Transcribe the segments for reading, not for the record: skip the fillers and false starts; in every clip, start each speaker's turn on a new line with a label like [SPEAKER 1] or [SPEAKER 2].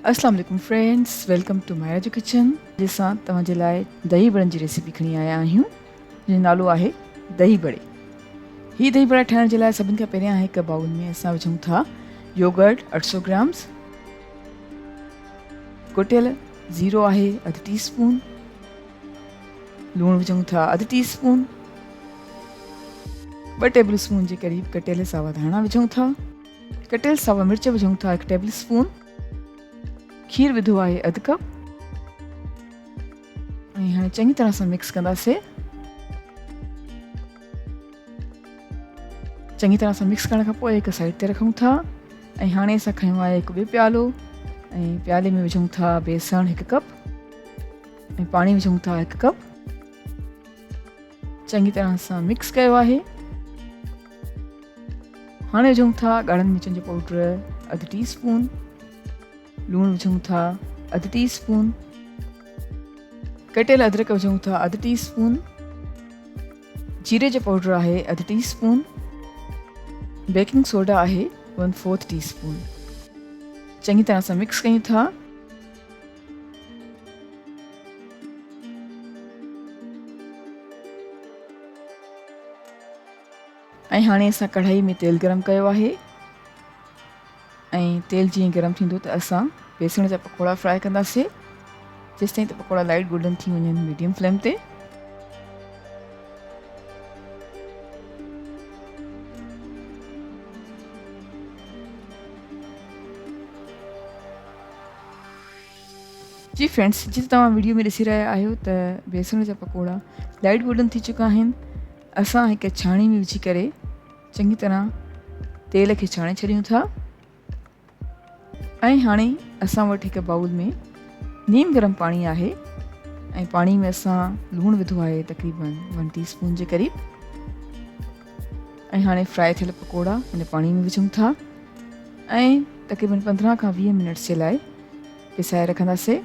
[SPEAKER 1] अस्सलाम वालेकुम friends, welcome to my edu kitchen. जैसा तव्हांजे लाइ दही बड़नि जी रेसिपी खणी आया आहियूं जंहिंजो नालो आहे दही बड़े। ही दही बड़ा ठाहिण जे लाइ सभिनि खां पहिरियां हिकु बाउल में असां विझूं था योगर्ट 800 ग्राम्स, कुटियल ज़ीरो आहे अधु टीस्पून, लूणु विझूं था अधु टीस्पून, 2 टेबल स्पून जे क़रीब कटियल सावा धाणा विझूं था, कटियल सावा मिर्च विझूं था 1 टेबल स्पून, खीर विधो आहे अधु कप ऐं हाणे चङी तरह सां मिक्स कंदासीं। चङी तरह सां मिक्स करण खां पोइ हिकु साइड ते रखूं था ऐं हाणे असां खयूं आहे हिकु ॿियो प्यालो ऐं प्याले में विझूं था बेसण 1 कप ऐं पाणी विझूं था 1 कप। चङी तरह सां मिक्स कयो आहे। हाणे विझूं था ॻाढ़नि मिर्चनि जो पाउडर अधु टीस्पून, लूणु विझूं था अधु टीस्पून, कटियल अदरक विझूं था अधु टीस्पून, जीरे जो पाउडर आहे अधु टीस्पून, बेकिंग सोडा आहे 1/4 टीस्पून। चङी तरह सां मिक्स कयूं था। ऐं हाणे असां कढ़ाई में तेल गरम कयो आहे ऐं तेल जीअं गरम थींदो त असां बेसण जा पकोड़ा फ्राई कंदासीं जेसिताईं त पकोड़ा लाइट गोल्डन थी वञनि मीडियम फ्लेम ते। जी फ्रेंड्स, जीअं तव्हां वीडियो में ॾिसी रहिया आहियो त बेसण जा पकोड़ा लाइट गोल्डन थी चुका आहिनि। असां हिकु छाणी में विझी करे चङी तरह तेल खे छाणे छॾियूं था ऐं हाणे असां वटि हिकु बाउल में नीम गरम पाणी आहे ऐं पाणी में असां लूणु विधो आहे तक़रीबन 1 टीस्पून जे क़रीब ऐं हाणे फ्राई थियल पकोड़ा हिन पाणी में विझूं था ऐं तक़रीबन 15 खां 20 मिनट्स जे लाइ पिसाए रखंदासीं।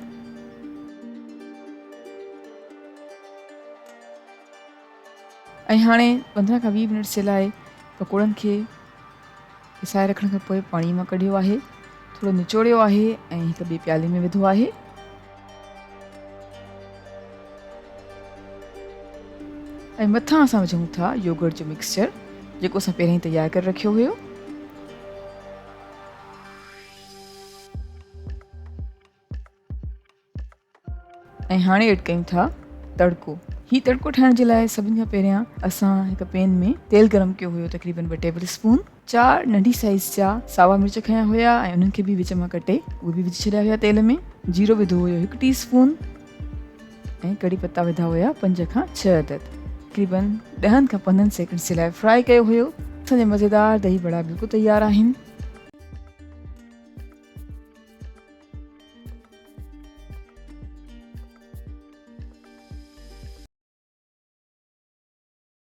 [SPEAKER 1] ऐं हाणे 15 खां 20 मिनट्स जे लाइ पकोड़नि खे पिसाए रखण खां पोइ पाणी मां कढियो आहे, थोरो निचोड़ियो आहे ऐं हिकु ॿिए प्याले में विधो आहे। ऐं मथां असां विझूं था योगर्ट जो मिक्सचर जेको असां पहिरियों ई तयारु करे रखियो हुयो। ऐं हाणे एड कयूं था तड़को। ही तड़को ठाहिण जे लाइ सभिनि खां पहिरियां असां हिकु पैन में तेल गरम कयो हुयो तक़रीबन 2 टेबल स्पून। 4 नंढी साइज़ जा सावा मिर्च खयां हुया ऐं उन्हनि खे बि विच मां कटे उहे बि विझी छॾिया हुया तेल में। जीरो विधो हुयो 1 टीस्पून ऐं कड़ी पत्ता विधा हुया 5 खां 6 अदद। तक़रीबन 10 खां 15 सेकंड्स जे लाइ फ्राई कयो हुयो। असांजा मज़ेदार दही बड़ा बिल्कुलु तयारु आहिनि।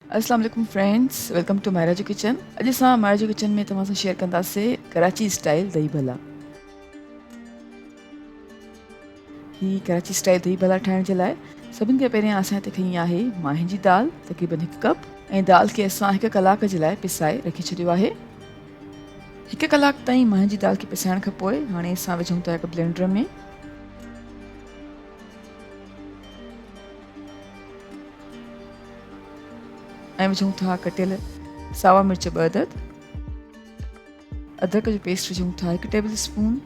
[SPEAKER 1] अस्सलाम वालेकुम friends, welcome to my edu kitchen. अॼु असां माय एजू किचन में तव्हां सां शेयर कंदासीं कराची स्टाइल दही भला। ही कराची स्टाइल दही भला ठाहिण जे लाइ सभिनि खां पहिरियां असां हिते खई आहे माहे जी दाल तक़रीबन 1 कप ऐं दाल खे असां 1 कलाक जे लाइ पिसाए रखी छॾियो आहे। 1 कलाक ताईं माहे जी दाल खे पिसाइण खां पोइ हाणे असां विझूं था हिकु ब्लेंडर में ऐं विझूं था कटियल सावा मिर्च 2 अदद, अदरक जो पेस्ट विझूं था 1 टेबल स्पून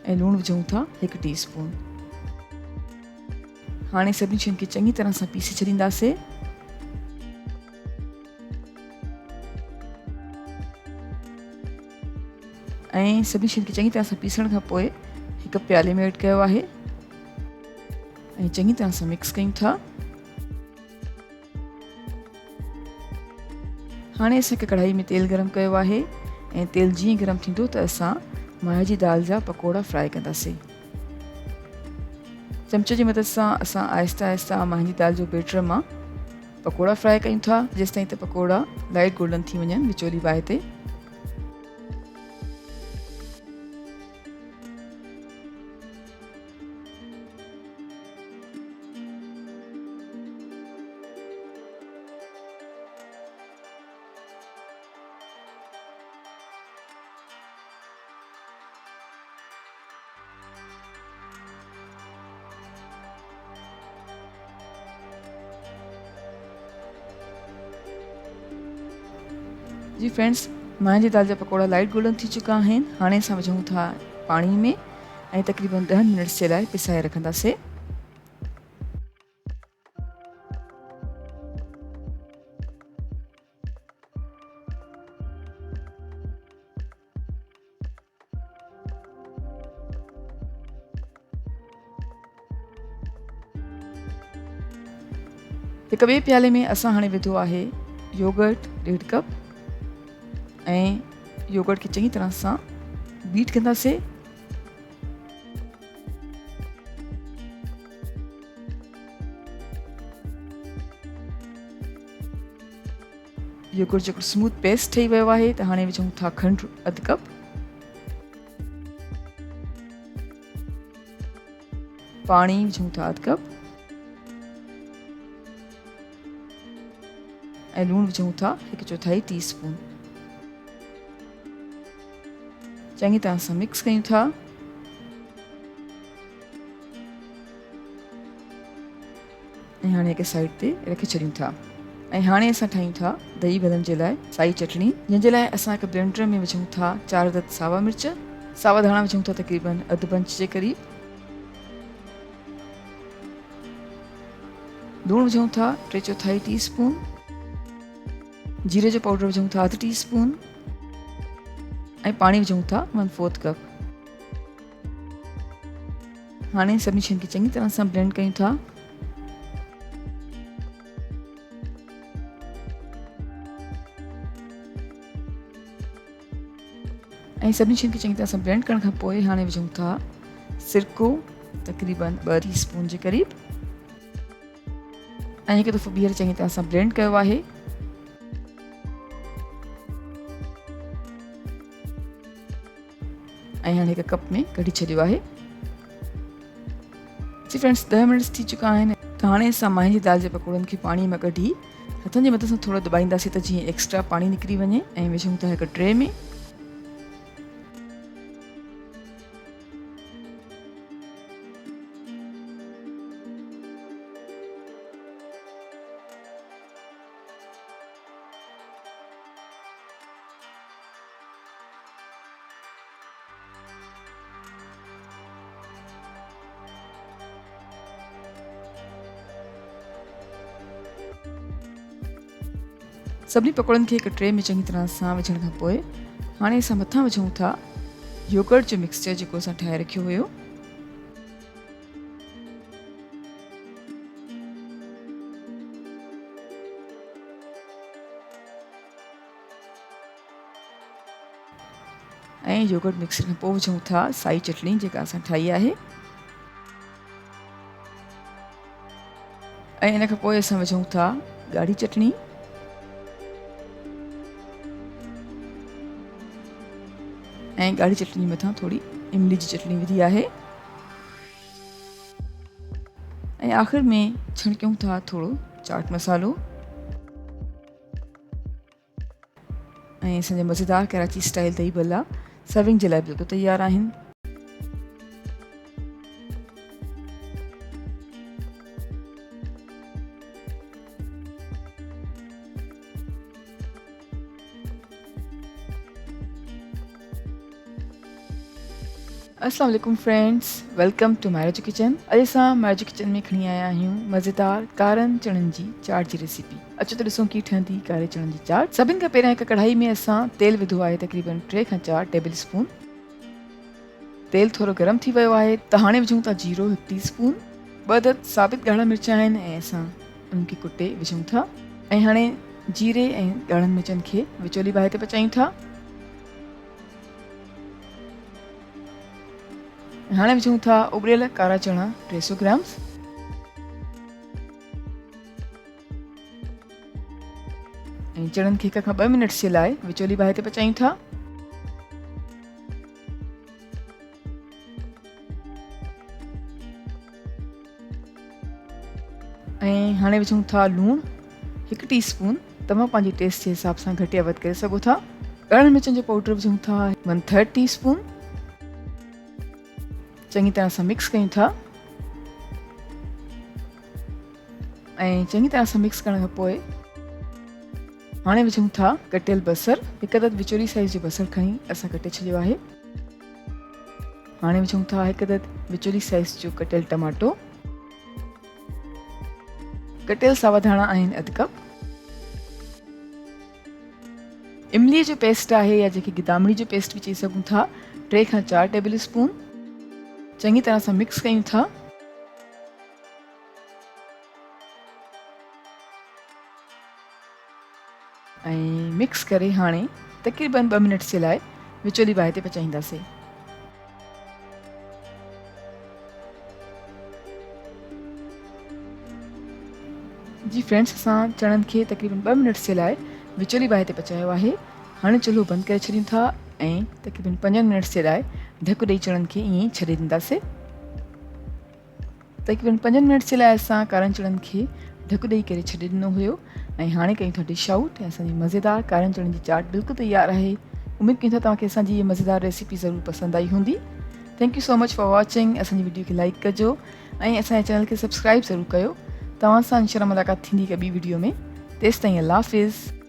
[SPEAKER 1] ऐं लूणु विझूं था 1 टीस्पून। हाणे सभिनी शयुनि खे चङी तरह सां पीसे छॾींदासीं। ऐं सभिनी शयुनि खे चङी तरह सां पीसण खां पोइ हिकु प्याले में एड कयो आहे ऐं चङी तरह सां मिक्स कयूं था। हाणे असां हिकु कढ़ाई में तेल गरम कयो आहे ऐं तेल जीअं गरम थींदो त असां माहे जी दाल जा पकोड़ा फ्राई कंदासीं। चमचे जी मदद सां असां आहिस्ता आहिस्ता माहे जी दाल जो बैटर मां पकोड़ा फ्राई कयूं था जेसिताईं त पकोड़ा लाइट गोल्डन थी वञनि विचोली बाहि ते। जी फ्रेंड्स, मांहि जी दाल जा पकोड़ा लाइट गोल्डन थी चुका आहिनि। हाणे असां विझूं था पाणी में ऐं तक़रीबन 10 मिनट्स जे लाइ पिसाए रखंदासीं। हिक ॿिए प्याले में असां हाणे विधो आहे योगर्ट 1.5 कप ऐं योगर्ट खे चङी तरह सां बीट कंदासीं। योगर्ट जेको स्मूथ पेस्ट ठही वियो आहे त हाणे विझूं था खंडु 1/2 कप, पाणी विझूं था 1/2 कप ऐं लूणु विझूं था 1/4 टीस्पून। चङी तरह सां मिक्स कयूं था। ऐं हाणे हिकु साइड ते रखी छॾियूं था। ऐं हाणे असां ठाहियूं था दही बदन जे लाइ साई चटणी, जंहिंजे लाइ असां हिकु ब्लेंडर में विझूं था 4 अदद सावा मिर्च, सावा धाणा विझूं था तक़रीबन अधु पंच जे क़रीब, लूणु विझूं था 3/4 टीस्पून, जीरे जो पाउडर विझूं था 1/2 टीस्पून ऐं पाणी विझूं था 1/4 कप। हाणे सभिनी शयुनि खे चङी तरह सां ब्लेंड कयूं था। ऐं सभिनी शयुनि खे चङी तरह सां ब्लेंड करण खां पोइ हाणे विझूं था सिरको तक़रीबन 2 टीस्पून जे क़रीब ऐं हिकु दफ़ो ॿीहर चङी तरह सां ब्लेंड कयो आहे। ऐं हाणे हिकु कप में कढी छॾियो आहे। जी फ्रेंड्स, 10 मिनट्स थी चुका आहिनि त हाणे असां मांहि जी दाल जे पकोड़नि खे पाणी मां कढी हथनि जे मथां सां थोरो दॿाईंदासीं त जीअं एक्स्ट्रा पाणी निकिरी वञे ऐं विझूं था हिकु ट्रे में। सभिनी पकोड़नि खे हिकु ट्रे में चङी तरह सां विझण खां पोइ हाणे असां मथां विझूं था योगर्ट जो मिक्सचर जेको असां ठाहे रखियो हुयो। ऐं योगर्ट मिक्सर खां पोइ विझूं था साई चटणी जेका असां ठाही आहे ऐं इन खां पोइ असां विझूं था ॻाढ़ी चटणी ऐं ॻाढ़ी चटनी मथां थोरी इमली जी चटनी विधी आहे ऐं आख़िर में छिणकियूं था थोरो चाट मसालो ऐं असांजा मज़ेदार कराची स्टाइल दही भल्ला सर्विंग जे लाइ बिल्कुलु तयारु आहिनि। अस्सलाम वालेकुम friends, welcome to marriage kitchen. अॼु असां मैरिज किचन में खणी आया आहियूं मज़ेदार कारनि चणनि जी चाट जी रेसिपी। अचो त ॾिसूं कीअं ठहंदी कारे चणनि जी चाट। सभिनि खां पहिरियां हिकु कढ़ाई में असां तेल विधो आहे तक़रीबन 3 खां 4 टेबल स्पून। तेल थोरो गरम थी वियो आहे त हाणे विझूं था जीरो 1 टीस्पून, 2 अदद साबित ॻाढ़ा मिर्च आहिनि ऐं असां उनखे कुटे विझूं था ऐं हाणे जीरे ऐं ॻाढ़नि मिर्चनि खे विचोली बाहि ते पचायूं था। हाणे विझूं था उबरियल कारा चणा 300 ग्राम ऐं चणनि खे 1 खां 2 मिनट्स जे लाइ विचोली बाहि ते पचायूं था। ऐं हाणे विझूं था लूणु 1 टीस्पून, तव्हां पंहिंजी टेस्ट जे हिसाब सां घटि या वधि करे सघो था। ॻाढ़नि मिर्चनि जो पाउडर विझूं था 1/3 टीस्पून। चङी तरह सां मिक्स कयूं था ऐं चङी तरह सां मिक्स करण खां पोइ हाणे विझूं था कटियल बसर। हिकु अदद विचोली साइज़ जो बसर खणी असां कटे छॾियो आहे। हाणे विझूं था हिकु अदद विचोली साइज़ जो कटियल टमाटो। कटियल सावा धाणा आहिनि अधु कप। इमलीअ जो पेस्ट आहे या जंहिंखे गिदामिड़ी जो पेस्ट बि चई सघूं था, 3 खां 4 टेबल स्पून। चङी तरह सां मिक्स कयूं था। ऐं मिक्स करे हाणे तक़रीबन 2 मिनट जे लाइ विचोली बाहि ते पचाईंदासीं। जी फ्रेंड्स, असां चणनि खे तक़रीबन 2 मिनट जे लाइ विचोली बाहि ते पचायो आहे। हाणे चुल्हो बंदि करे छॾियूं था ऐं तक़रीबन 5 मिनट जे लाइ ढकु ॾेई चणनि खे ईअं ई छॾे ॾींदासीं। तक़रीबन 5 मिनट जे लाइ असां कारनि चणनि खे ढकु ॾेई करे छॾे ॾिनो हुयो ऐं हाणे कयूं था डिश आउट। ऐं असांजी मज़ेदार कारनि चणनि जी चाट बिल्कुलु तयारु आहे। उमेदु कयूं था तव्हांखे असांजी इहा मज़ेदार रेसिपी ज़रूरु पसंदि आई हूंदी। Thank you so much for watching. असांजी वीडियो खे लाइक कजो ऐं असांजे चैनल खे सब्सक्राइब ज़रूरु कयो। तव्हां सां इंशाअल्लाह मुलाक़ात थींदी हिकु ॿी वीडियो में। तेसिताईं अल्लाह हाफ़िज़।